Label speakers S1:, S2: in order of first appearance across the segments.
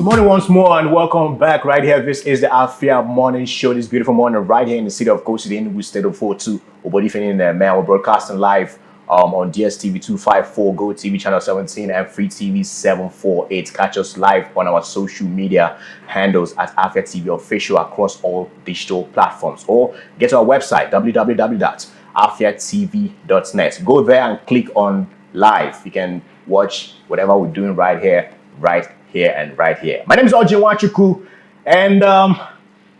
S1: Good morning once more and welcome back right here. This is the Afia Morning Show. This beautiful morning right here in the city of Coast, the Enugu state of 42. Obodi in there, man. We're broadcasting live on DSTV 254, Go TV channel 17 and Free TV 748. Catch us live on our social media handles at Afia TV Official across all digital platforms. Or get to our website, www.afiatv.net. Go there and click on live. You can watch whatever we're doing right here and right here. My name is Ojin Wachuku, and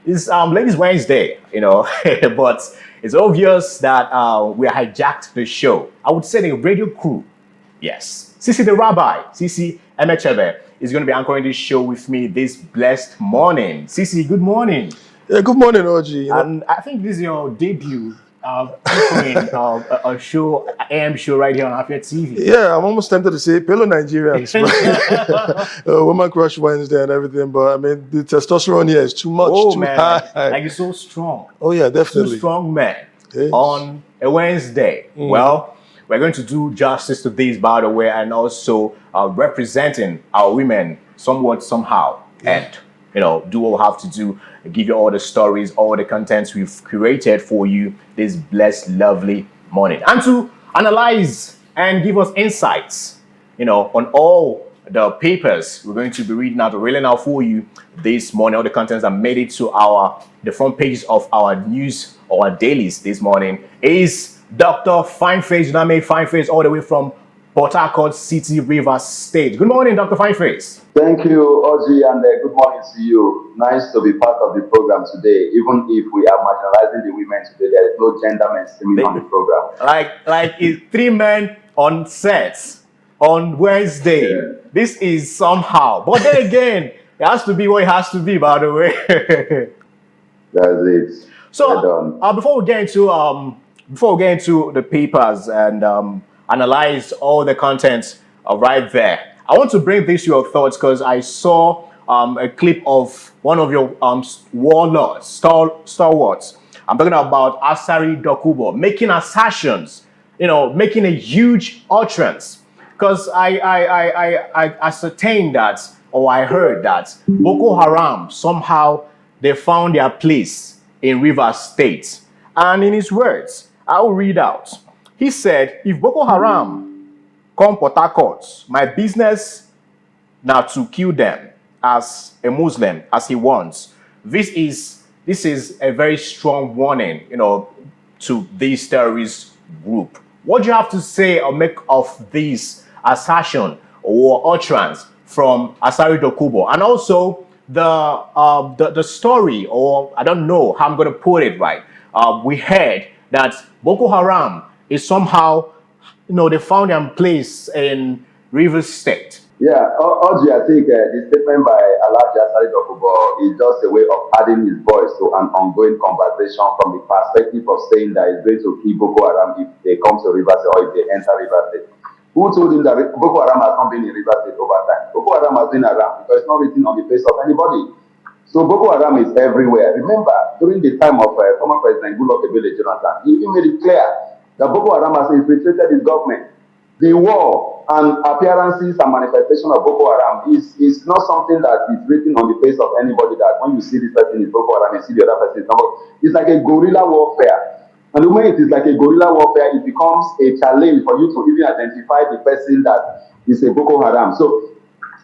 S1: it's Ladies Wednesday, but it's obvious that we hijacked the show. I would say the radio crew, yes. Sisi the Rabbi, Sisi Emechebe, is going to be anchoring this show with me this blessed morning. Sisi, good morning.
S2: Yeah, good morning, Oji.
S1: And I think this is your debut anchoring a show, AM show right here on Afia TV.
S2: Yeah, I'm almost tempted to say Pillow Nigerians, Woman Crush Wednesday and everything, but I mean, the testosterone here is too much, too high.
S1: Like you're so strong.
S2: Oh yeah, definitely.
S1: So strong, man.
S2: Yes.
S1: On a Wednesday. Well, we're going to do justice to this, by the way, and also representing our women somewhat, somehow, and do what we have to do, give you all the stories, all the contents we've curated for you this blessed, lovely morning. And to analyze and give us insights, on all the papers we're going to be reading out or reading out for you this morning, all the contents that made it to the front pages of our news or our dailies this morning, is Dr. Fyneface Dumnamene, Fyneface, all the way from Port Harcourt City, Rivers State. Good morning, Dr. Fyneface.
S3: Thank you, Oji, and good morning to you. Nice to be part of the program today. Even if we are marginalizing the women today, there is no gender mainstreaming on the program.
S1: Like it's 3 men on sets on Wednesday. Yeah. This is somehow. But then again, it has to be what it has to be, by the way.
S3: That's it.
S1: So before we get into the papers and analyze all the contents right there, I want to bring this to your thoughts because I saw a clip of one of your warlords, stalwarts. I'm talking about Asari Dokubo making assertions, making a huge utterance. Because I ascertained that, or I heard that Boko Haram somehow they found their place in Rivers State. And in his words, I'll read out. He said, if Boko Haram come Port Harcourt, my business now to kill them as a Muslim, as he wants. This is a very strong warning, to this terrorist group. What do you have to say or make of this assertion or utterance from Asari Dokubo? And also the story, or I don't know how I'm going to put it right. We heard that Boko Haram is somehow, they found their place in Rivers State.
S3: Yeah, Audrey, I think the statement by Alhaji Asari Dokubo is just a way of adding his voice to an ongoing conversation from the perspective of saying that he's going to kill Boko Haram if they come to Rivers State or if they enter Rivers State. Who told him that Boko Haram has not been in Rivers State over time? Boko Haram has been around because it's not written on the face of anybody. So Boko Haram is everywhere. Remember, during the time of former President Goodluck Ebele Jonathan, he even made it clear that Boko Haram has infiltrated his government. The war and appearances and manifestation of Boko Haram is not something that is written on the face of anybody, that when you see this person is Boko Haram, you see the other person is not. It's like a guerrilla warfare. And when it is like a guerrilla warfare, it becomes a challenge for you to even identify the person that is a Boko Haram. So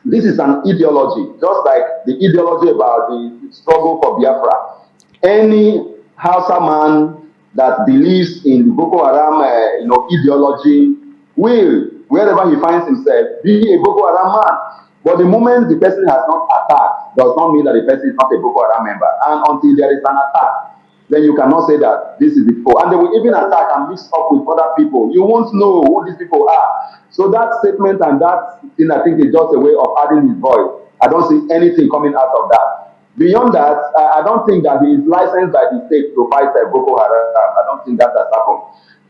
S3: this is an ideology, just like the ideology about the struggle for Biafra. Any Hausa man that believes in the Boko Haram ideology will, wherever he finds himself, be a Boko Haram man. But the moment the person has not attacked does not mean that the person is not a Boko Haram member. And until there is an attack, then you cannot say that this is the foe. And they will even attack and mix up with other people. You won't know who these people are. So that statement and that thing, I think, is just a way of adding his voice. I don't see anything coming out of that. Beyond that, I don't think that he is licensed by the state to fight Boko Haram. I don't think that has happened.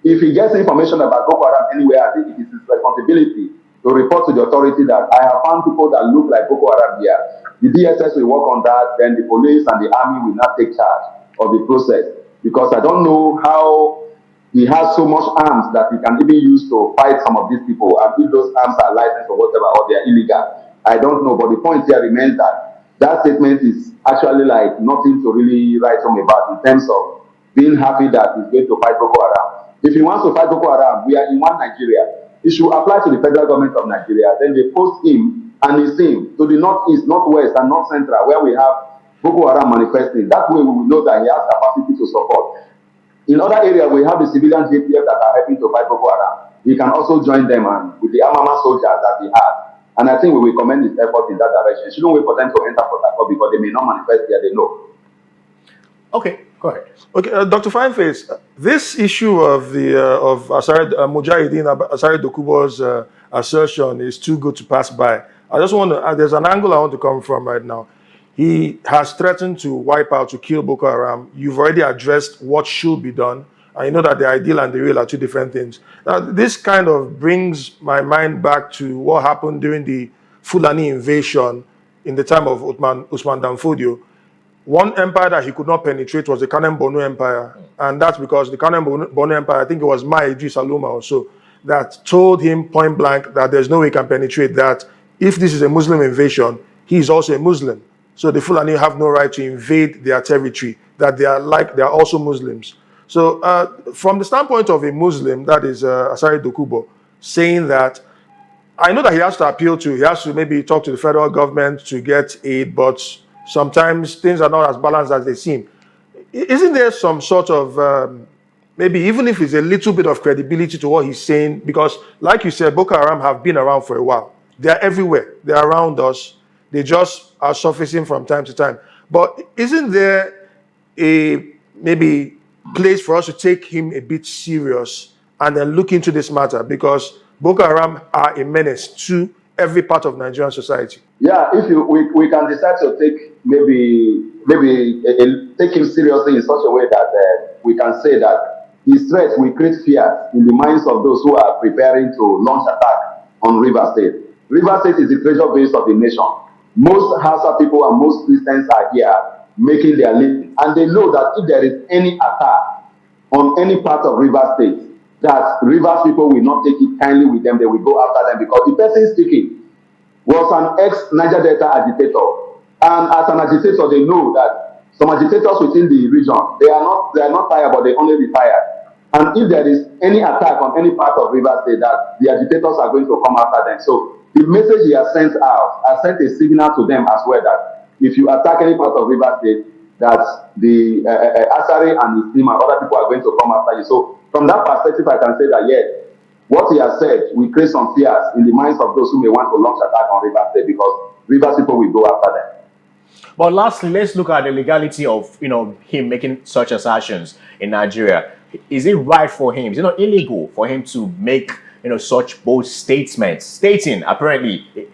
S3: If he gets information about Boko Haram anywhere, I think it is his responsibility to report to the authority that I have found people that look like Boko Haram here. The DSS will work on that, then the police and the army will not take charge of the process, because I don't know how he has so much arms that he can even use to fight some of these people, and if those arms are licensed or whatever, or they are illegal. I don't know. But the point here remains that that statement is actually like nothing to really write home about in terms of being happy that he's going to fight Boko Haram. If he wants to fight Boko Haram, we are in one Nigeria. He should apply to the federal government of Nigeria. Then they post him and his team to the northeast, northwest, and north central, where we have Boko Haram manifesting. That way we will know that he has capacity to support. In other areas, we have the civilian JPF that are helping to fight Boko Haram. He can also join them and with the Amama soldiers that he has. And I think we will commend his effort in that direction. Shouldn't wait for them to enter Port Harcourt because they may not manifest there, they know.
S1: Okay, go ahead.
S2: Okay, Dr. Fyneface, this issue of the Mujahideen Asari Dokubo's assertion is too good to pass by. I just want to, there's an angle I want to come from right now. He has threatened to wipe out, to kill Boko Haram. You've already addressed what should be done. And you know that the ideal and the real are two different things. Now, this kind of brings my mind back to what happened during the Fulani invasion in the time of Usman Dan Fodio. One empire that he could not penetrate was the Kanem Borno Empire. And that's because the Kanem Borno Empire, I think it was Ma Idris Aluma or so, that told him point blank that there's no way he can penetrate that. If this is a Muslim invasion, he is also a Muslim. So the Fulani have no right to invade their territory, that they are also Muslims. So from the standpoint of a Muslim, that is Asari Dokubo, saying that, I know that he has to maybe talk to the federal government to get aid, but sometimes things are not as balanced as they seem. Isn't there some sort of, maybe even if it's a little bit of credibility to what he's saying? Because like you said, Boko Haram have been around for a while. They're everywhere. They're around us. They just are surfacing from time to time. But isn't there a maybe place for us to take him a bit serious and then look into this matter? Because Boko Haram are a menace to every part of Nigerian society.
S3: Yeah, if we can decide to take take him seriously in such a way that we can say that his threat will create fear in the minds of those who are preparing to launch attack on River State. River State is the treasure base of the nation. Most Hausa people and most Christians are here making their living. And they know that if there is any attack on any part of River State, that Rivers people will not take it kindly with them, they will go after them because the person speaking was an ex-Niger Delta agitator. And as an agitator, they know that some agitators within the region, they are not tired, but they only retired. And if there is any attack on any part of River State, that the agitators are going to come after them. So the message he has sent out, has sent a signal to them as well that if you attack any part of River State, that the Asari and his team and other people are going to come after you. So from that perspective, I can say that yes, what he has said will create some fears in the minds of those who may want to launch attack on River State because River people will go after them.
S1: But lastly, let's look at the legality of him making such assertions in Nigeria. Is it right for him? Is it not illegal for him to make such bold statements, stating apparently he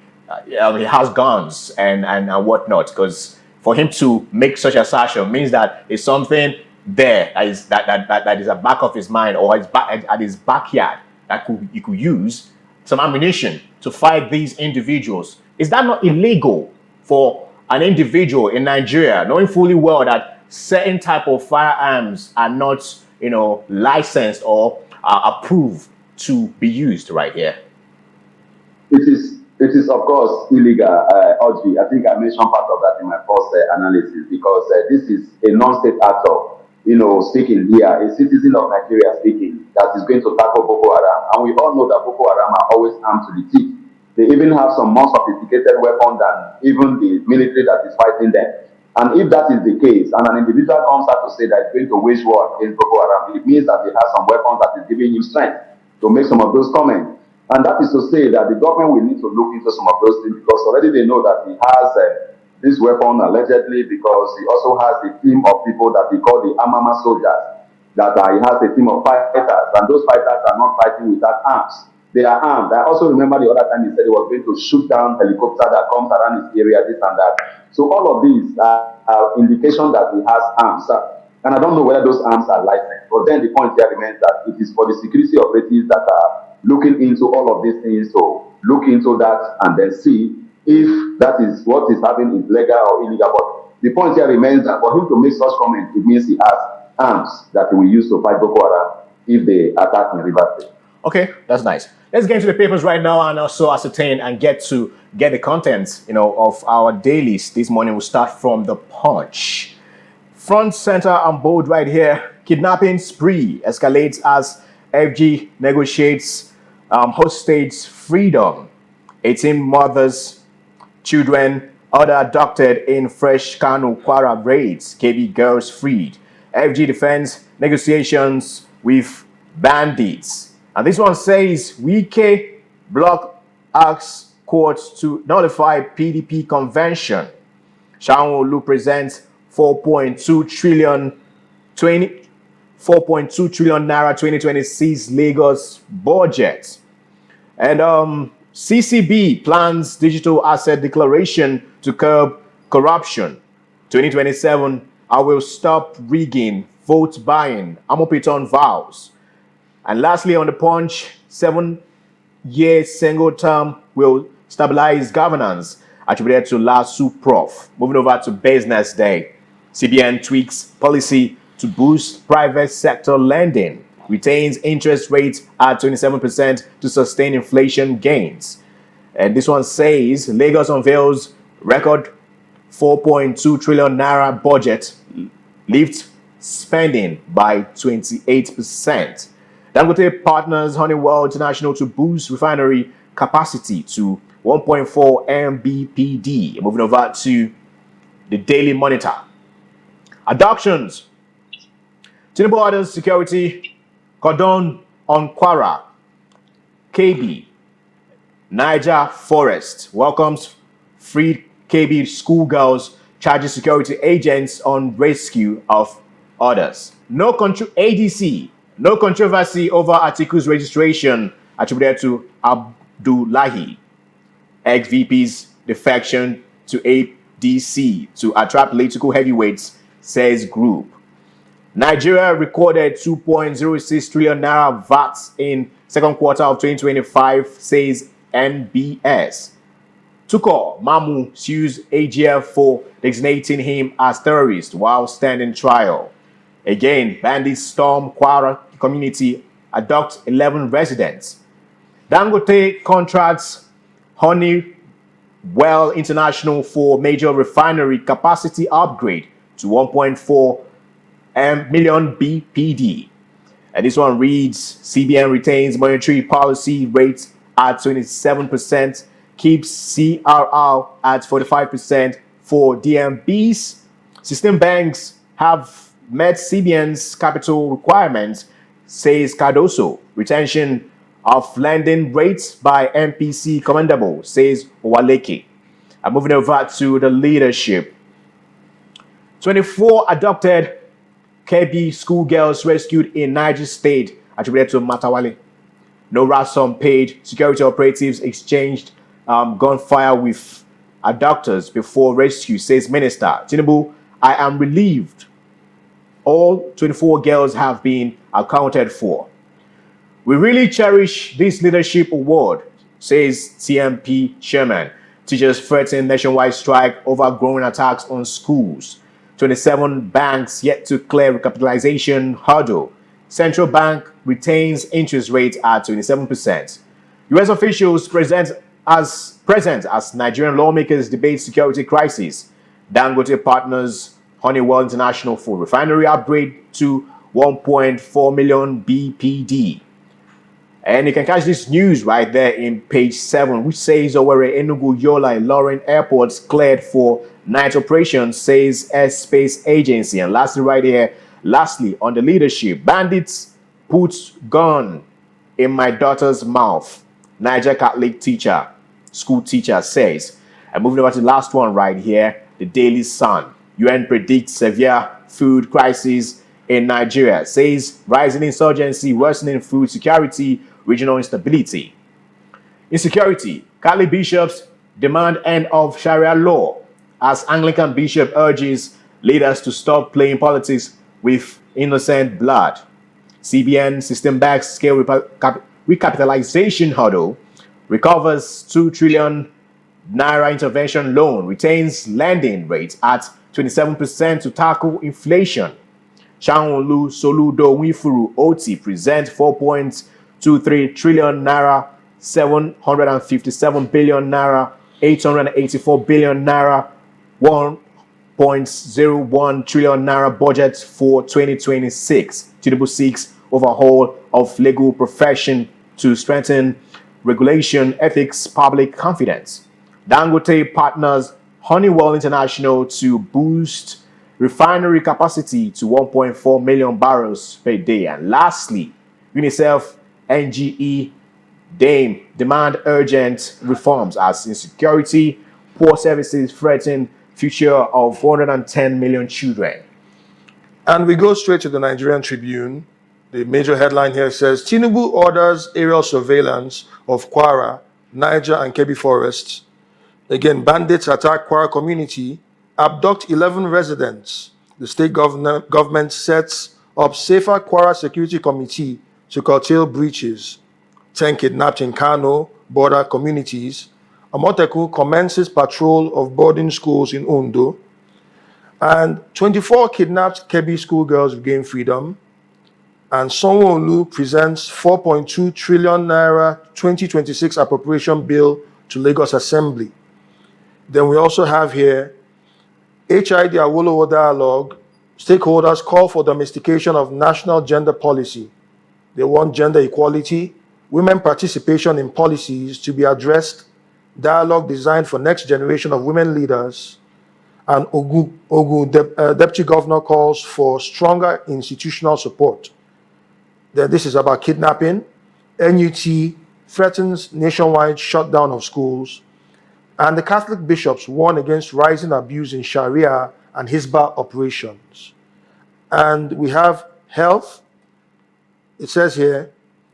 S1: has guns and whatnot? Because for him to make such assertion means that it's something there that is at back of his mind or at his backyard that you could use some ammunition to fight these individuals. Is that not illegal for an individual in Nigeria, knowing fully well that certain type of firearms are not licensed or approved to be used right here?
S3: It is of course illegal, Audrey. I think I mentioned part of that in my first analysis because this is a non-state actor, speaking here, a citizen of Nigeria speaking, that is going to tackle Boko Haram. And we all know that Boko Haram are always armed to the teeth. They even have some more sophisticated weapons than even the military that is fighting them. And if that is the case, and an individual comes out to say that it's going to wage war against Boko Haram, it means that they have some weapons that is giving you strength to make some of those comments. And that is to say that the government will need to look into some of those things because already they know that he has this weapon allegedly because he also has a team of people that we call the Amama soldiers, that he has a team of fighters, and those fighters are not fighting without arms. They are armed. I also remember the other time he said he was going to shoot down helicopter that comes around his area, this and that. So all of these are indication that he has arms. And I don't know whether those arms are licensed. But then the point here remains that it is for the security operatives that are looking into all of these things to look into that and then see if that is what is happening is legal or illegal. But the point here remains that for him to make such comments, it means he has arms that he will use to fight Boko Haram if they attack in River State.
S1: Okay, that's nice. let's get into the papers right now and also ascertain and get the contents, of our dailies this morning. We'll start from the Punch. Front, center, and bold right here. Kidnapping spree escalates as FG negotiates hostage freedom. 18 mothers, children, other abducted in fresh Kano Kwara raids. KB girls freed. FG defends negotiations with bandits. And this one says YEAC bloc asks courts to nullify PDP convention. Sanwo-Olu presents 4.2 trillion naira 2026 Lagos budget. And CCB plans digital asset declaration to curb corruption. 2027, I will stop rigging, vote buying, Amopiton vows. And lastly, on the Punch, 7-year single term will stabilize governance, attributed to LASU Prof. Moving over to Business Day. CBN tweaks policy to boost private sector lending, retains interest rates at 27% to sustain inflation gains. And this one says Lagos unveils record 4.2 trillion naira budget, lifts spending by 28%. Dangote partners Honeywell International to boost refinery capacity to 1.4 Mbpd. Moving over to the Daily Monitor. Adoptions. Tinubu orders security cordon on Kwara. KB. Niger Forest welcomes freed KB schoolgirls, charges security agents on rescue of others. ADC. No controversy over articles registration attributed to Abdullahi. Ex-VP's defection to ADC to attract political heavyweights, says group. Nigeria recorded 2.06 trillion naira VAT in second quarter of 2025, says NBS. Tukur Mamu sues AGF for designating him as terrorist while standing trial. Again, bandits storm Kwara community, abduct 11 residents. Dangote contracts Honeywell International for major refinery capacity upgrade to 1.4 million BPD. And this one reads, CBN retains monetary policy rates at 27%, keeps CRR at 45% for DMBs. System banks have met CBN's capital requirements, says Cardoso. Retention of lending rates by MPC commendable, says Owaleke. I'm moving over to the leadership. 24 adopted KB schoolgirls rescued in Niger State, attributed to Matawale. No ransom paid. Security operatives exchanged gunfire with abductors before rescue, says Minister. Tinubu, I am relieved all 24 girls have been accounted for. We really cherish this leadership award, says TMP chairman. Teachers threaten nationwide strike over growing attacks on schools. 27 banks yet to clear recapitalization hurdle. Central bank retains interest rate at 27%. U.S. officials present as Nigerian lawmakers debate security crisis. Dangote partners Honeywell International for refinery upgrade to 1.4 million BPD. And you can catch this news right there in page 7, which says Owerri, Enugu, Yola, and Lauren airports cleared for night operations, says Airspace Agency. And lastly, right here, on the leadership, bandits put gun in my daughter's mouth. Niger Catholic school teacher says. And moving over to the last one right here, the Daily Sun. UN predicts severe food crisis in Nigeria, says rising insurgency, worsening food security, regional instability. Insecurity. Catholic bishops demand end of Sharia law as Anglican bishop urges leaders to stop playing politics with innocent blood. CBN system backs scale recapitalization hurdle, recovers 2 trillion naira intervention loan, retains lending rates at 27% to tackle inflation. Sanwo-Olu Soludo Wifuru Oti present 4.23 trillion naira 757 billion naira, 884 billion naira, 1.01 trillion naira budget for 2026. Tinubu seeks overhaul of legal profession to strengthen regulation, ethics, public confidence. Dangote partners Honeywell International to boost refinery capacity to 1.4 million barrels per day. And lastly, UNICEF NGE demand urgent reforms as insecurity, poor services threaten future of 410 million children.
S2: And we go straight to the Nigerian Tribune. The major headline here says, Tinubu orders aerial surveillance of Kwara, Niger, and Kebbi forests. Again, bandits attack Kwara community, abduct 11 residents. The state government sets up safer Kwara Security Committee to curtail breaches. 10 kidnapped in Kano, border communities. Amoteku commences patrol of boarding schools in Ondo. And 24 kidnapped Kebbi schoolgirls regain freedom. And Sanwo-Olu presents 4.2 trillion naira 2026 appropriation bill to Lagos Assembly. Then we also have here HID Awolowo dialogue. Stakeholders call for domestication of national gender policy. They want gender equality, women participation in policies to be addressed, dialogue designed for next generation of women leaders. And Deputy Governor calls for stronger institutional support. Then this is about kidnapping. NUT threatens nationwide shutdown of schools. And the Catholic bishops warn against rising abuse in Sharia and Hisbah operations. And we have health. It says here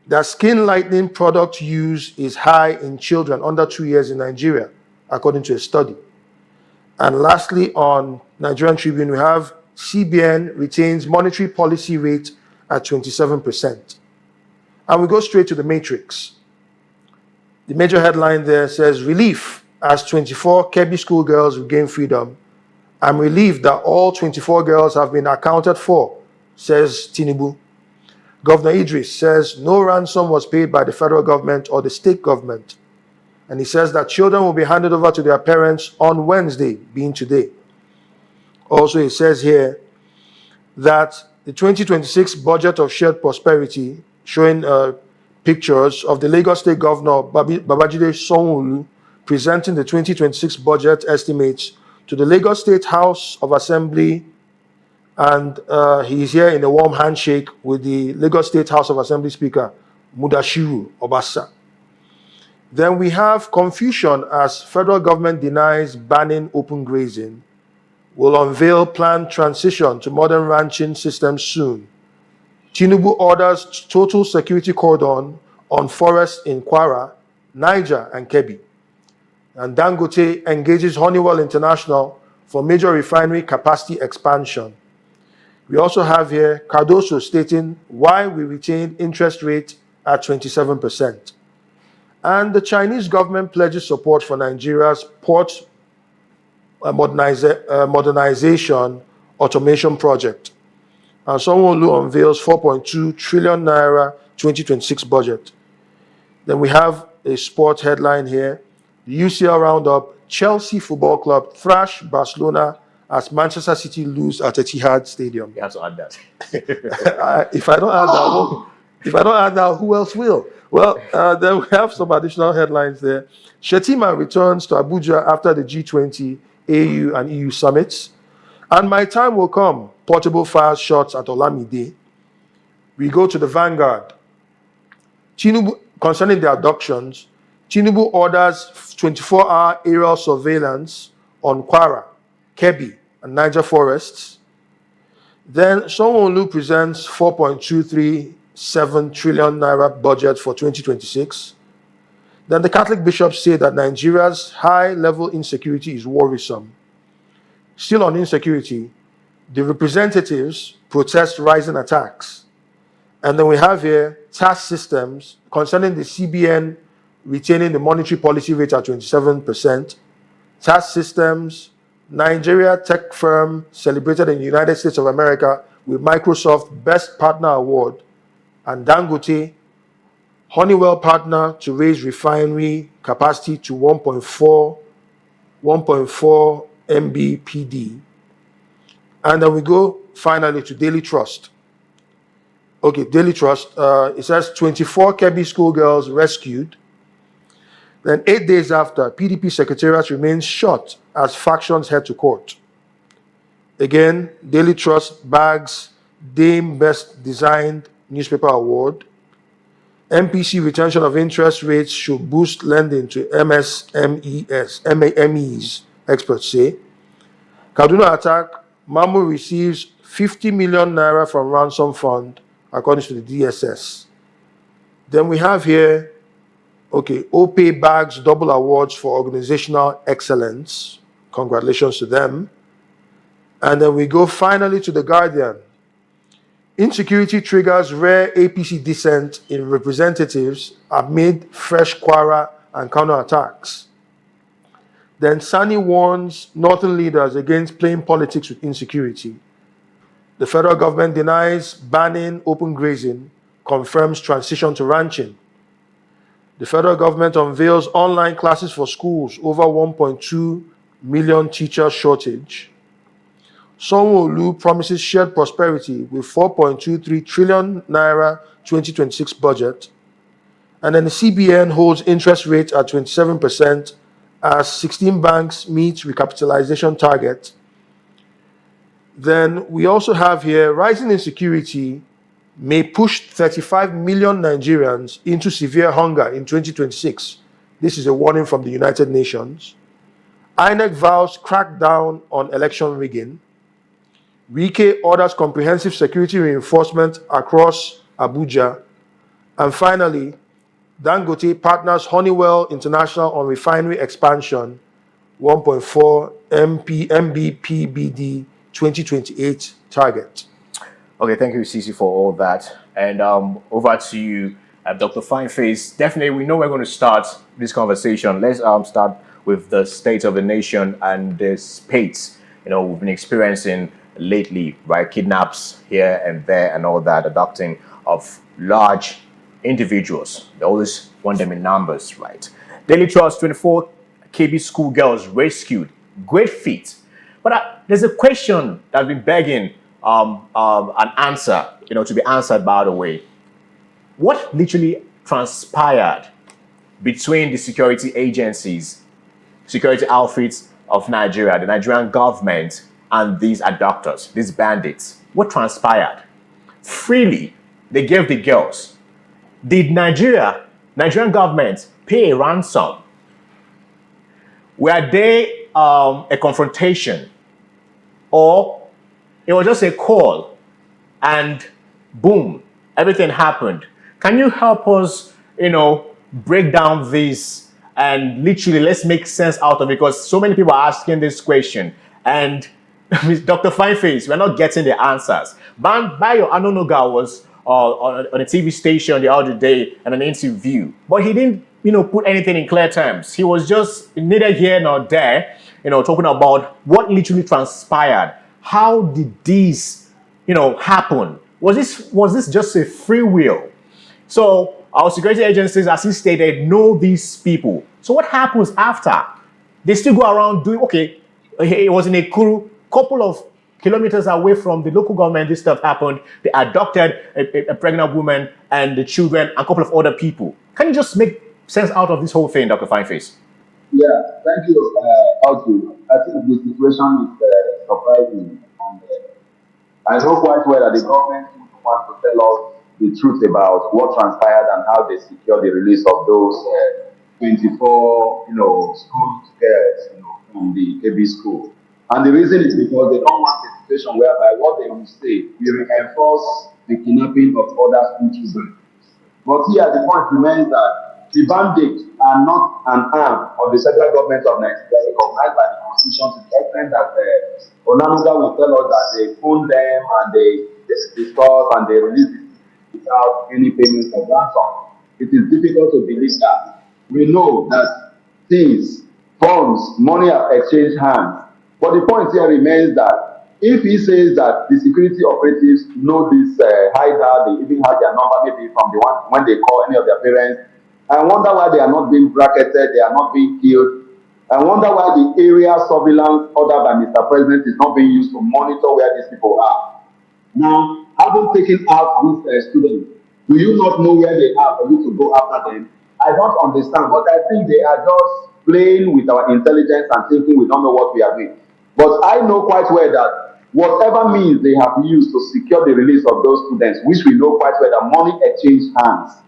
S2: that skin lightening product use is high in children under 2 years in Nigeria, according to a study. And lastly, on Nigerian Tribune, we have CBN retains monetary policy rate at 27%. And we go straight to the matrix. The major headline there says, relief as 24 Kebbi schoolgirls regain freedom. I'm relieved that all 24 girls have been accounted for, says Tinubu. Governor Idris says no ransom was paid by the federal government or the state government. And he says that children will be handed over to their parents on Wednesday, being today. Also, he says here that the 2026 budget of shared prosperity, showing pictures of the Lagos State Governor Babajide Sanwo-Olu presenting the 2026 budget estimates to the Lagos State House of Assembly, and he's here in a warm handshake with the Lagos State House of Assembly Speaker, Mudashiru Obasa. Then we have confusion as federal government denies banning open grazing. Will unveil planned transition to modern ranching systems soon. Tinubu orders total security cordon on forests in Kwara, Niger, and Kebbi. And Dangote engages Honeywell International for major refinery capacity expansion. We also have here Cardoso stating why we retain interest rate at 27%. And the Chinese government pledges support for Nigeria's port modernization automation project. And Sanwo-Olu unveils 4.2 trillion naira 2026 budget. Then we have a sports headline here. The UCL roundup, Chelsea Football Club thrash Barcelona as Manchester City lose at Etihad Stadium.
S1: You have to add that.
S2: If I don't add that, who else will? Well, then we have some additional headlines there. Shetima returns to Abuja after the G20, AU, and EU summits. And my time will come. Portable fire shots at Olamide. We go to the Vanguard. Tinubu, concerning the abductions, Tinubu orders 24-hour aerial surveillance on Kwara, Kebbi, and Niger forests. Then Sanwo-Olu presents 4.237 trillion naira budget for 2026. Then the Catholic bishops say that Nigeria's high-level insecurity is worrisome. Still on insecurity, the representatives protest rising attacks. And then we have here task systems concerning the CBN retaining the monetary policy rate at 27%. Task systems, Nigeria tech firm celebrated in the United States of America with Microsoft Best Partner Award. And Dangote Honeywell partner to raise refinery capacity to 1.4 MBPD. And then we go finally to Daily Trust. Okay, Daily Trust, it says 24 Kebbi schoolgirls rescued. Then 8 days after, PDP secretariat remains shut as factions head to court. Again, Daily Trust bags Dame Best Designed Newspaper Award. MPC retention of interest rates should boost lending to MSMEs, experts say. Kaduna attack, Mamu receives 50 million naira from ransom fund, according to the DSS. Then we have here, okay, OPE bags double awards for organizational excellence. Congratulations to them. And then we go finally to The Guardian. Insecurity triggers rare APC dissent in representatives amid fresh Kwara and counterattacks. Then Sani warns northern leaders against playing politics with insecurity. The federal government denies banning open grazing, confirms transition to ranching. The federal government unveils online classes for schools, over 1.2 million teacher shortage. Sanwo-Olu promises shared prosperity with 4.23 trillion naira 2026 budget. And then the CBN holds interest rate at 27% as 16 banks meet recapitalization target. Then we also have here rising insecurity may push 35 million Nigerians into severe hunger in 2026. This is a warning from the United Nations. INEC vows crackdown on election rigging. Wike orders comprehensive security reinforcement across Abuja. And finally, Dangote partners Honeywell International on refinery expansion, 1.4 MBPBD 2028 target.
S1: Okay, thank you, Cece, for all that. And over to you, Dr. Fyneface. Definitely, we know we're going to start this conversation. Let's start with the state of the nation and the spates, we've been experiencing lately, right? Kidnaps here and there and all that, abducting of large individuals. They always want them in numbers, right? Daily Trust, 24 KB schoolgirls rescued. Great feat. But there's a question that's been begging an answer, to be answered, by the way. What literally transpired between the security agencies, security outfits of Nigeria, the Nigerian government, and these abductors, these bandits? What transpired? Freely, they gave the girls. Did Nigerian government pay a ransom? Were they a confrontation? Or it was just a call and boom, everything happened? Can you help us, break down this and literally let's make sense out of it? Because so many people are asking this question. And Dr. Fyneface, we're not getting the answers. Bayo Anonoga was on a TV station the other day in an interview, but he didn't, put anything in clear terms. He was just neither here nor there, talking about what literally transpired. How did this, happen? Was this just a free will? So our security agencies, as he stated, know these people. So what happens after? They still go around doing, okay, it was in a couple of kilometers away from the local government, this stuff happened. They abducted a pregnant woman and the children and a couple of other people. Can you just make sense out of this whole thing, Dr. Fyneface?
S3: Yeah, thank you, Audrey. I think the situation is surprising. And, I know quite well that the government wants to tell us the truth about what transpired and how they secured the release of those 24, school girls, from the KB school. And the reason is because they don't want a situation whereby what they will say will reinforce the kidnapping of other school children. But here the point remains that the bandits are not an arm of the federal government of Nigeria, recognized by the Constitution, to the extent that Onanuga will tell us that they phone them and they discuss and they release it without any payment of ransom. It is difficult to believe that. We know that things, funds, money have exchanged hands. But the point here remains that If he says that the security operatives know this hideout, they even have their number maybe from the one when they call any of their parents, I wonder why they are not being bracketed, they are not being killed. I wonder why the area surveillance ordered by Mr. President is not being used to monitor where these people are. Now, having taken out these students, do you not know where they are for you to go after them? I don't understand, but I think they are just playing with our intelligence and thinking we don't know what we are doing. But I know quite well that whatever means they have used to secure the release of those students, which we know quite well that money exchanged hands,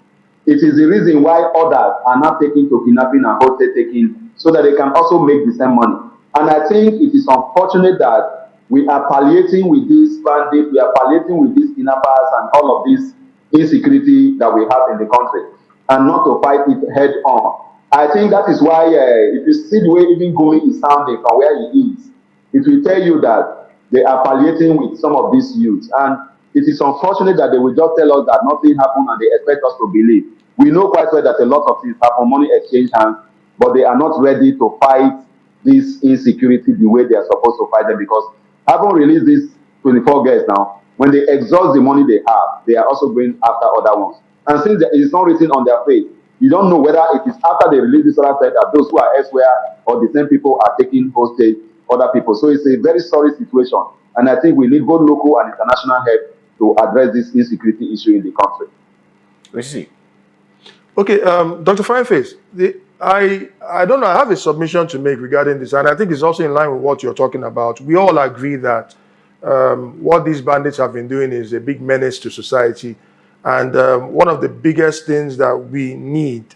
S3: it is the reason why others are not taken to kidnapping and hostage taking so that they can also make the same money. And I think it is unfortunate that we are palliating with this bandit, we are palliating with these kidnappers and all of this insecurity that we have in the country, and not to fight it head on. I think that is why if you see the way even Gumi is sounding from where he is, it will tell you that they are palliating with some of these youths. And it is unfortunate that they will just tell us that nothing happened and they expect us to believe. We know quite well that a lot of things happen, money exchange hands, but they are not ready to fight this insecurity the way they are supposed to fight them, because having released these 24 girls now, when they exhaust the money they have, they are also going after other ones. And since it is not written on their face, you don't know whether it is after they release this other side that those who are elsewhere or the same people are taking hostage other people. So it's a very sorry situation. And I think we need both local and international help to address this insecurity issue in the country.
S1: We see.
S2: Okay, Dr. Fyneface, I don't know, I have a submission to make regarding this, and I think it's also in line with what you're talking about. We all agree that what these bandits have been doing is a big menace to society. And one of the biggest things that we need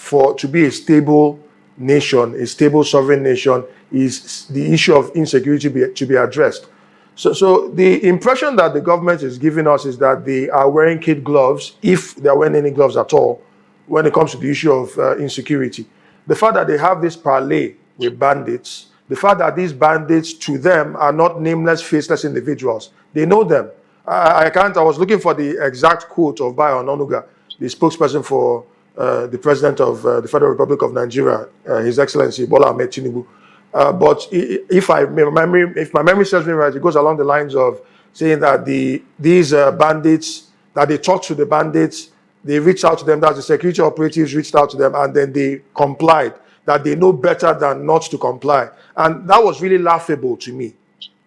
S2: to be a stable nation, a stable sovereign nation, is the issue of insecurity to be addressed. So the impression that the government is giving us is that they are wearing kid gloves, if they are wearing any gloves at all, when it comes to the issue of insecurity. The fact that they have this parley with bandits, the fact that these bandits to them are not nameless, faceless individuals, they know them. I was looking for the exact quote of Bayo Ononuga, the spokesperson for the president of the Federal Republic of Nigeria, His Excellency Bola Ahmed Tinubu. But if my memory serves me right, it goes along the lines of saying that these bandits, that they talked to the bandits, they reached out to them, that the security operatives reached out to them, and then they complied, that they know better than not to comply. And that was really laughable to me.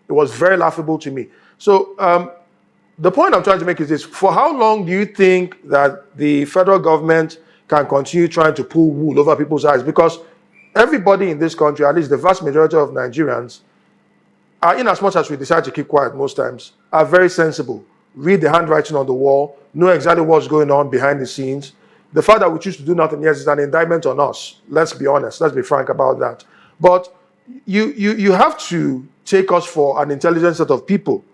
S2: It was very laughable to me. So the point I'm trying to make is this: for how long do you think that the federal government can continue trying to pull wool over people's eyes? Because everybody in this country, at least the vast majority of Nigerians, are, in as much as we decide to keep quiet most times, are very sensible, read the handwriting on the wall, know exactly what's going on behind the scenes. The fact that we choose to do nothing, yes, is an indictment on us. Let's be honest. Let's be frank about that. But you have to take us for an intelligent set of people.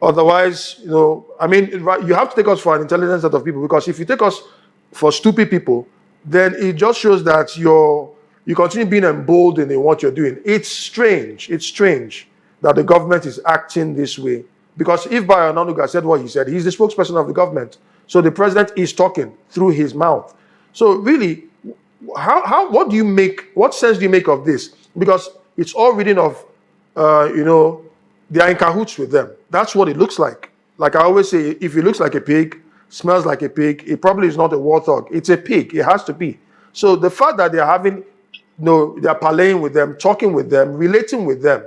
S2: Otherwise, you have to take us for an intelligent set of people, because if you take us for stupid people, then it just shows that you continue being emboldened in what you're doing. It's strange. It's strange that the government is acting this way. Because if Bayo Ononuga said what he said, he's the spokesperson of the government. So the president is talking through his mouth. So really, what sense do you make of this? Because it's all reading of, they are in cahoots with them. That's what it looks like. Like I always say, if it looks like a pig, smells like a pig, it probably is not a warthog. It's a pig. It has to be. So the fact that they are having, they are parlaying with them, talking with them, relating with them,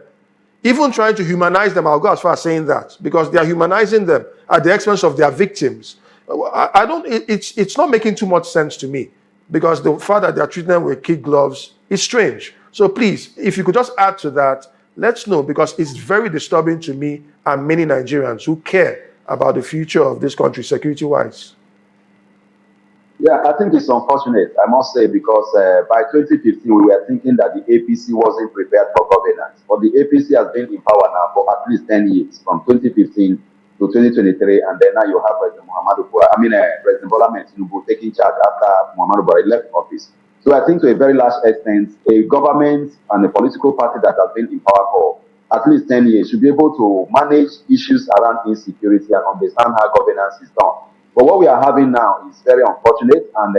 S2: even trying to humanize them, I'll go as far as saying that, because they are humanizing them at the expense of their victims. It's not making too much sense to me, because the fact that they are treating them with kid gloves is strange. So please, if you could just add to that, let's know, because it's very disturbing to me and many Nigerians who care about the future of this country, security-wise.
S3: Yeah, I think it's unfortunate, I must say, because by 2015, we were thinking that the APC wasn't prepared for governance. But the APC has been in power now for at least 10 years, from 2015 to 2023, and then now you have President President Bola Ahmed Tinubu taking charge after Muhammadu Buhari left office. So I think to a very large extent, a government and a political party that has been in power for at least 10 years should be able to manage issues around insecurity and understand how governance is done. But what we are having now is very unfortunate, and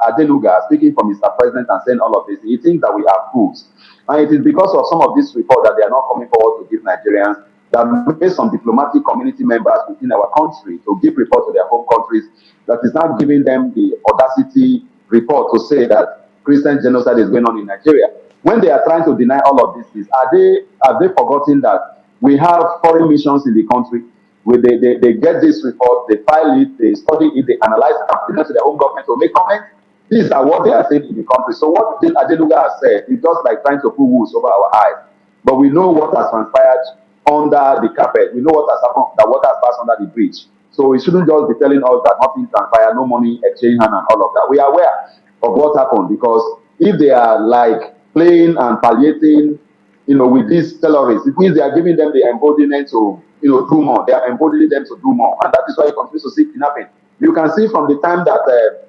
S3: Adeluga, speaking for Mr. President and saying all of this, he thinks that we are fools. And it is because of some of this report that they are not coming forward to give Nigerians that made some diplomatic community members within our country to give report to their home countries, that is now giving them the audacity report to say that Christian genocide is going on in Nigeria. When they are trying to deny all of these, have they forgotten that we have foreign missions in the country? They get this report, they file it, they study it, they analyze it, and present to their own government to make comments. These are what they are saying in the country. So what Adenuga has said is just like trying to pull wool over our eyes. But we know what has transpired under the carpet. We know what has happened, that water has passed under the bridge. So we shouldn't just be telling us that nothing transpired, no money exchange hand and all of that. We are aware of what happened, because if they are like playing and palliating, with these terrorists, it means they are giving them the embodiment to, do more. They are embodying them to do more. And that is why you continue to see kidnapping. You can see from the time that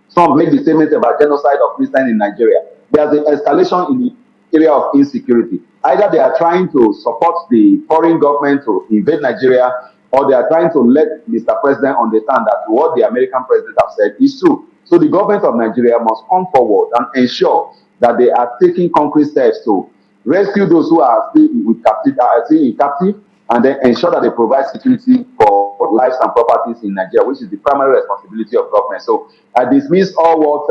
S3: some make the statement about genocide of Christians in Nigeria, there's an escalation in the area of insecurity. Either they are trying to support the foreign government to invade Nigeria, or they are trying to let Mr. President understand that what the American president has said is true. So the government of Nigeria must come forward and ensure that they are taking concrete steps to rescue those who are still in captive, and then ensure that they provide security for lives and properties in Nigeria, which is the primary responsibility of government. So I dismiss all what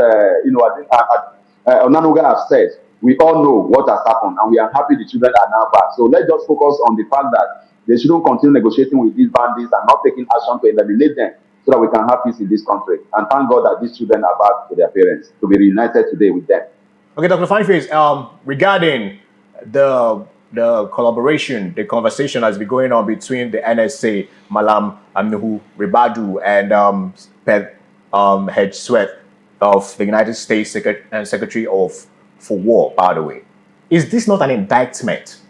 S3: Onanuga has said. We all know what has happened, and we are happy the children are now back. So let's just focus on the fact that they shouldn't continue negotiating with these bandits and not taking action to eliminate them, so that we can have peace in this country. And thank God that these children are back to their parents to be reunited today with them.
S1: Okay, Dr. Fyneface, regarding the collaboration, the conversation has been going on between the NSA, Malam Nuhu Ribadu, and Hedge Sweat of the United States Secretary for War, by the way. Is this not an indictment?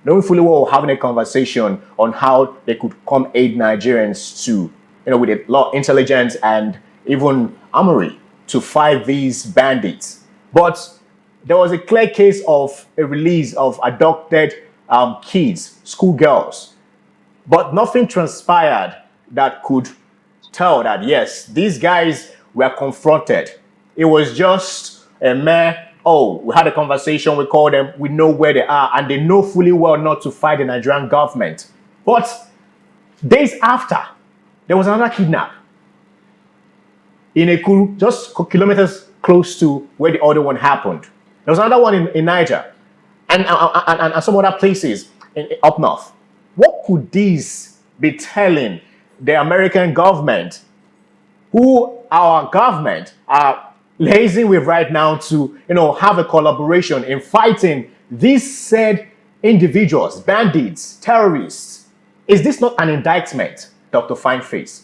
S1: Knowing fully well, having a conversation on how they could come aid Nigerians to, with a lot of intelligence and even armory to fight these bandits. But there was a clear case of a release of abducted kids, schoolgirls. But nothing transpired that could tell that, yes, these guys were confronted. It was just a mere, we had a conversation, we called them, we know where they are, and they know fully well not to fight the Nigerian government. But days after, there was another kidnap in Enugu, just kilometers close to where the other one happened. There was another one in Niger and some other places up north. What could these be telling the American government, who our government are liaising with right now to, have a collaboration in fighting these said individuals, bandits, terrorists? Is this not an indictment, Dr. Fyneface?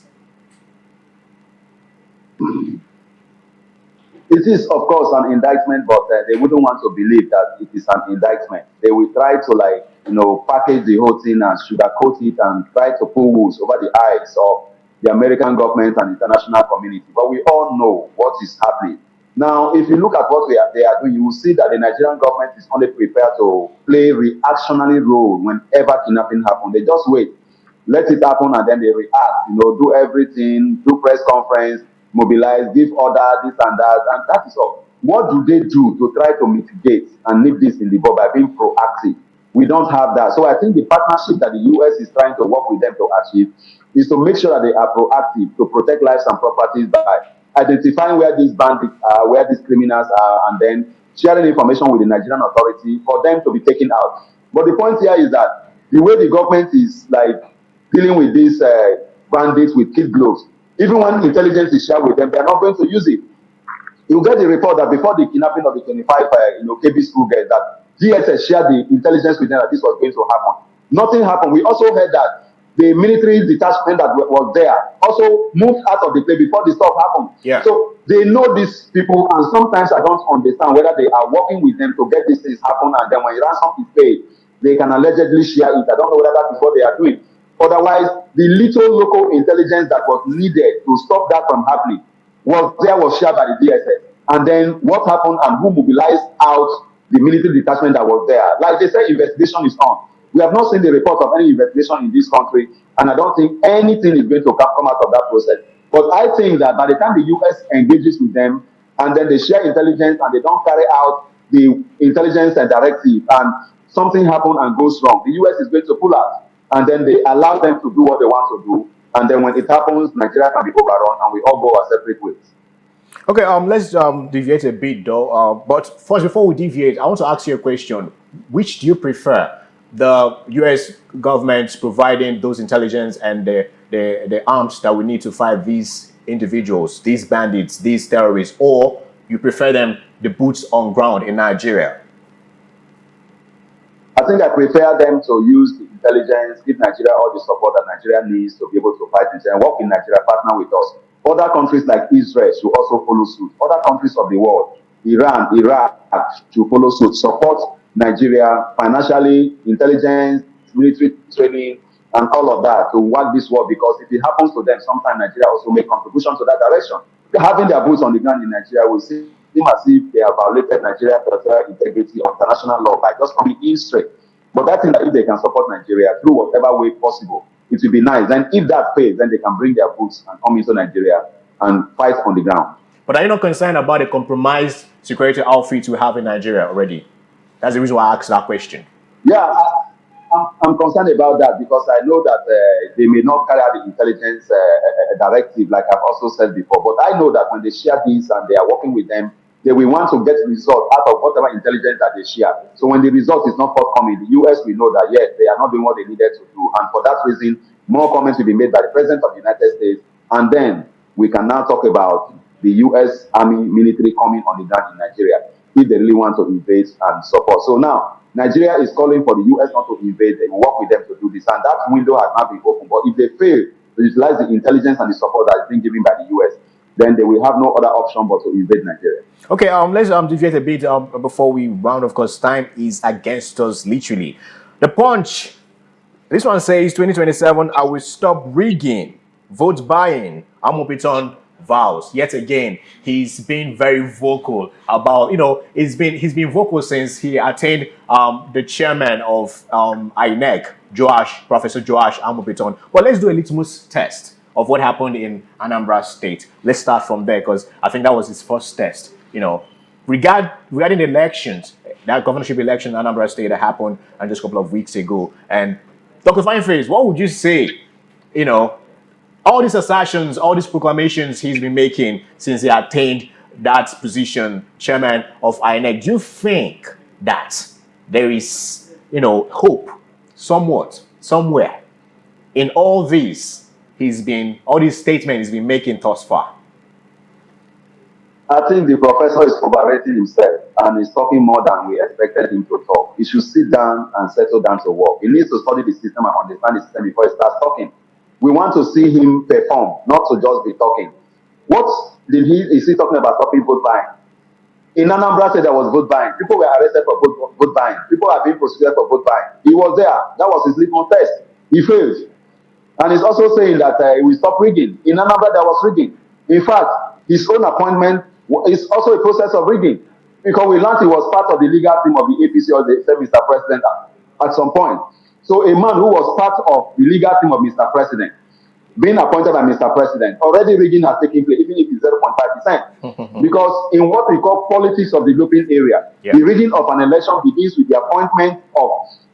S3: It is, of course, an indictment, but they wouldn't want to believe that it is an indictment. They will try to, package the whole thing and sugarcoat it and try to pull wool over the eyes of the American government and international community. But we all know what is happening. Now, if you look at what they are doing, you will see that the Nigerian government is only prepared to play reactionary role whenever kidnapping happens. They just wait, let it happen, and then they react, do everything, do press conference, mobilize, give order, this and that is all. What do they do to try to mitigate and nip this in the bud by being proactive? We don't have that. So I think the partnership that the U.S. is trying to work with them to achieve is to make sure that they are proactive to protect lives and properties by identifying where these bandits are, where these criminals are, and then sharing information with the Nigerian authority for them to be taken out. But the point here is that the way the government is dealing with these bandits with kid gloves, even when intelligence is shared with them, they are not going to use it. You get the report that before the kidnapping of the 25 KB school girls, that DSS shared the intelligence with them that this was going to happen. Nothing happened. We also heard that the military detachment that was there also moved out of the place before the stuff happened.
S1: Yeah.
S3: So they know these people, and sometimes I don't understand whether they are working with them to get these things happen, and then when ransom is paid, they can allegedly share it. I don't know whether that is what they are doing. Otherwise, the little local intelligence that was needed to stop that from happening was shared by the DSS. And then what happened and who mobilized out the military detachment that was there? Like they said, investigation is on. We have not seen the report of any investigation in this country, and I don't think anything is going to come out of that process. But I think that by the time the U.S. engages with them, and then they share intelligence and they don't carry out the intelligence and directive and something happens and goes wrong, the US is going to pull out. And then they allow them to do what they want to do. And then when it happens, Nigeria can be overrun and we all go our separate ways.
S1: Okay, let's deviate a bit though. But first, before we deviate, I want to ask you a question. Which do you prefer? The US government providing those intelligence and the arms that we need to fight these individuals, these bandits, these terrorists, or you prefer them, the boots on ground in Nigeria?
S3: I think I prefer them to use the intelligence, give Nigeria all the support that Nigeria needs to be able to fight this and work in Nigeria, partner with us. Other countries like Israel should also follow suit. Other countries of the world, Iran, Iraq should follow suit, support Nigeria financially, intelligence, military training, and all of that to work this war, because if it happens to them, sometimes Nigeria also make contributions to that direction. Having their boots on the ground in Nigeria will seem as if they have violated Nigeria's territorial integrity or international law by just coming in straight. But that thing that if they can support Nigeria through whatever way possible, it will be nice. And if that fails, then they can bring their boots and come into Nigeria and fight on the ground.
S1: But are you not concerned about the compromised security outfit we have in Nigeria already? That's the reason why I asked that question.
S3: Yeah, I'm concerned about that because I know that they may not carry out the intelligence directive, like I've also said before. But I know that when they share this and they are working with them, they will want to get results out of whatever intelligence that they share. So when the result is not forthcoming, the US will know that, yes, they are not doing what they needed to do. And for that reason, more comments will be made by the President of the United States. And then we can now talk about the US Army military coming on the ground in Nigeria if they really want to invade and support. So now, Nigeria is calling for the US not to invade. They will work with them to do this. And that window has not been opened. But if they fail to utilize the intelligence and the support that is being given by the US, then they will have no other option but to invade Nigeria. Okay,
S1: let's deviate a bit before we round. Of course, time is against us, literally. The Punch, this one says 2027, I will stop rigging, vote buying, Amopiton vows. Yet again, he's been very vocal about, he's been vocal since he attained the chairman of INEC, Professor Joash Amopiton. But let's do a litmus test of what happened in Anambra State. Let's start from there because I think that was his first test. Regarding the elections, that governorship election in Anambra State that happened just a couple of weeks ago. And Dr. Fyneface, what would you say, all these assertions, all these proclamations he's been making since he attained that position, chairman of INEC, do you think that there is, hope somewhere in all these statements he's been making thus far?
S3: I think the professor is overrating himself and is talking more than we expected him to talk. He should sit down and settle down to work. He needs to study the system and understand the system before he starts talking. We want to see him perform, not to just be talking. What is he talking about? Stopping vote buying. In Anambra State, there was vote buying. People were arrested for vote buying. People are being prosecuted for vote buying. He was there. That was his litmus test. He failed. And he's also saying that he will stop rigging. In Anambra, there was rigging. In fact, his own appointment is also a process of rigging. Because we learned he was part of the legal team of the APC or the Mr. President at some point. So a man who was part of the legal team of Mr. President, being appointed by Mr. President, already rigging has taken place, even if it's 0.5%. Because in what we call politics of developing area, the rigging of an election begins with the appointment of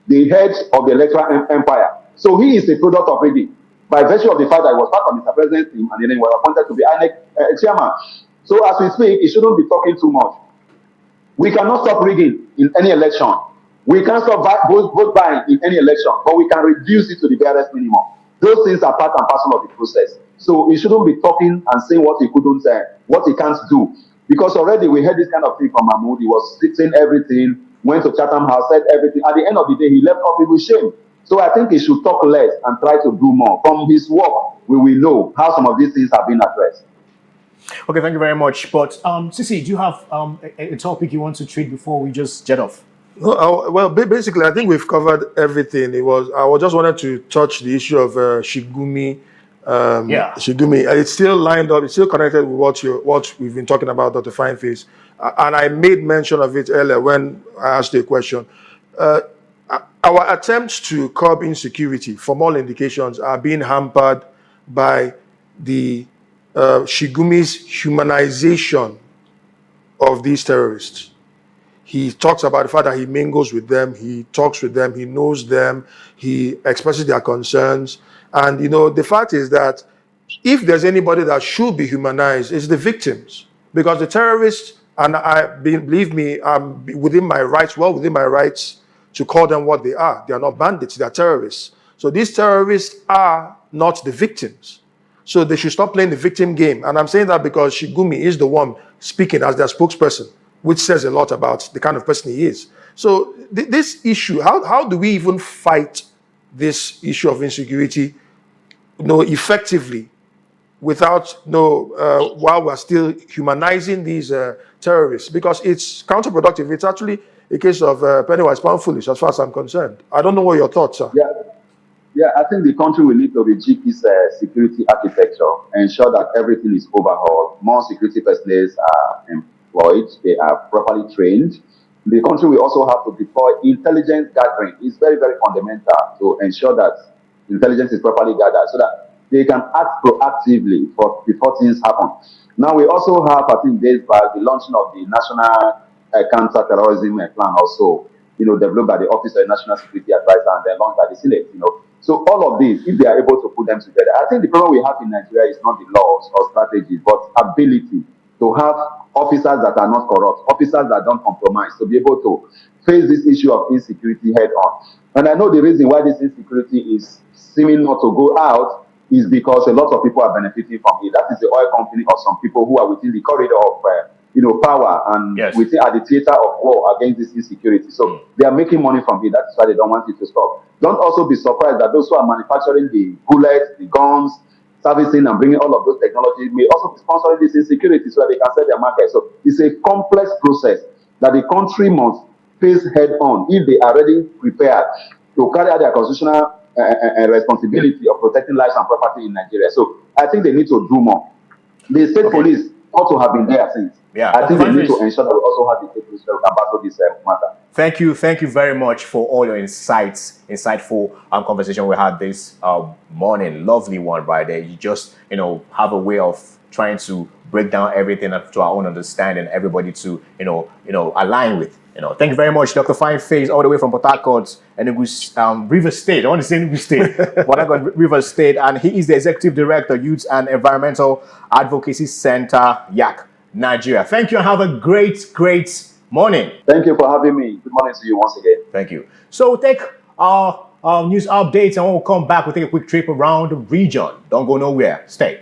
S3: the head of the electoral empire. So he is a product of rigging by virtue of the fact that he was part of Mr. President's team and then he was appointed to be INEC chairman. So as we speak, he shouldn't be talking too much. We cannot stop rigging in any election. We can't stop vote buying in any election, but we can reduce it to the barest minimum. Those things are part and parcel of the process. So he shouldn't be talking and saying what he couldn't say, what he can't do. Because already we heard this kind of thing from Mahmoud. He was saying everything, went to Chatham House, said everything. At the end of the day, he left off with shame. So I think he should talk less and try to do more. From his work, we will know how some of these things have been addressed.
S1: Okay, thank you very much. But Sisi, do you have a topic you want to treat before we just jet off?
S2: No, well, basically, I think we've covered everything. I just wanted to touch the issue of Shigumi. Shigumi. It's still lined up. It's still connected with what we've been talking about, Dr. Fyneface. And I made mention of it earlier when I asked you a question. Our attempts to curb insecurity, from all indications, are being hampered by the Shigumi's humanization of these terrorists. He talks about the fact that he mingles with them, he talks with them, he knows them, he expresses their concerns. And, the fact is that if there's anybody that should be humanized, it's the victims. Because the terrorists, and believe me, I'm within my rights to call them what they are. They are not bandits, they are terrorists. So these terrorists are not the victims. So they should stop playing the victim game. And I'm saying that because Shigumi is the one speaking as their spokesperson, which says a lot about the kind of person he is. So this issue, how do we even fight this issue of insecurity, effectively, without while we're still humanizing these terrorists? Because it's counterproductive. It's actually a case of penny-wise, pound foolish, as far as I'm concerned. I don't know what your thoughts are.
S3: Yeah, I think the country will need to rejig its security architecture, ensure that everything is overhauled. More security personnel are employed, they are properly trained. The country will also have to deploy intelligence gathering. It's very, very fundamental to ensure that intelligence is properly gathered so that they can act proactively before things happen. Now, we also have, I think, days back, the launching of the National Counter-Terrorism Plan also, developed by the Office of the National Security Advisor and then launched by the Senate, So all of these, if they are able to put them together, I think the problem we have in Nigeria is not the laws or strategies, but ability to have officers that are not corrupt, officers that don't compromise, to be able to face this issue of insecurity head on. And I know the reason why this insecurity is seeming not to go out is because a lot of people are benefiting from it. That is the oil company or some people who are within the corridor of power and within at the theater of war against this insecurity. So they are making money from it. That's why they don't want it to stop. Don't also be surprised that those who are manufacturing the bullets, the guns, servicing and bringing all of those technologies may also be sponsoring this insecurity so that they can sell their market. So it's a complex process that the country must face head on if they are already prepared to carry out their constitutional responsibility of protecting lives and property in Nigeria. So I think they need to do more. The state police ought to have been there since. I think they need to ensure that we also have the state police to battle this matter.
S1: Thank you very much for all your insightful conversation we had this morning. Lovely one right there. You just have a way of trying to break down everything to our own understanding, everybody to align with. Thank you very much, Dr. Fyneface, all the way from Port Harcourt, Enugu, River State. I want to say Enugu State, Port Harcourt, River State, and he is the Executive Director, Youth and Environmental Advocacy Center, YEAC-Nigeria. Thank you and have a great morning.
S3: Thank you for having me. Good morning to you once again.
S1: Thank you. So we'll take our news updates, and when we'll come back, we'll take a quick trip around the region. Don't go nowhere. Stay.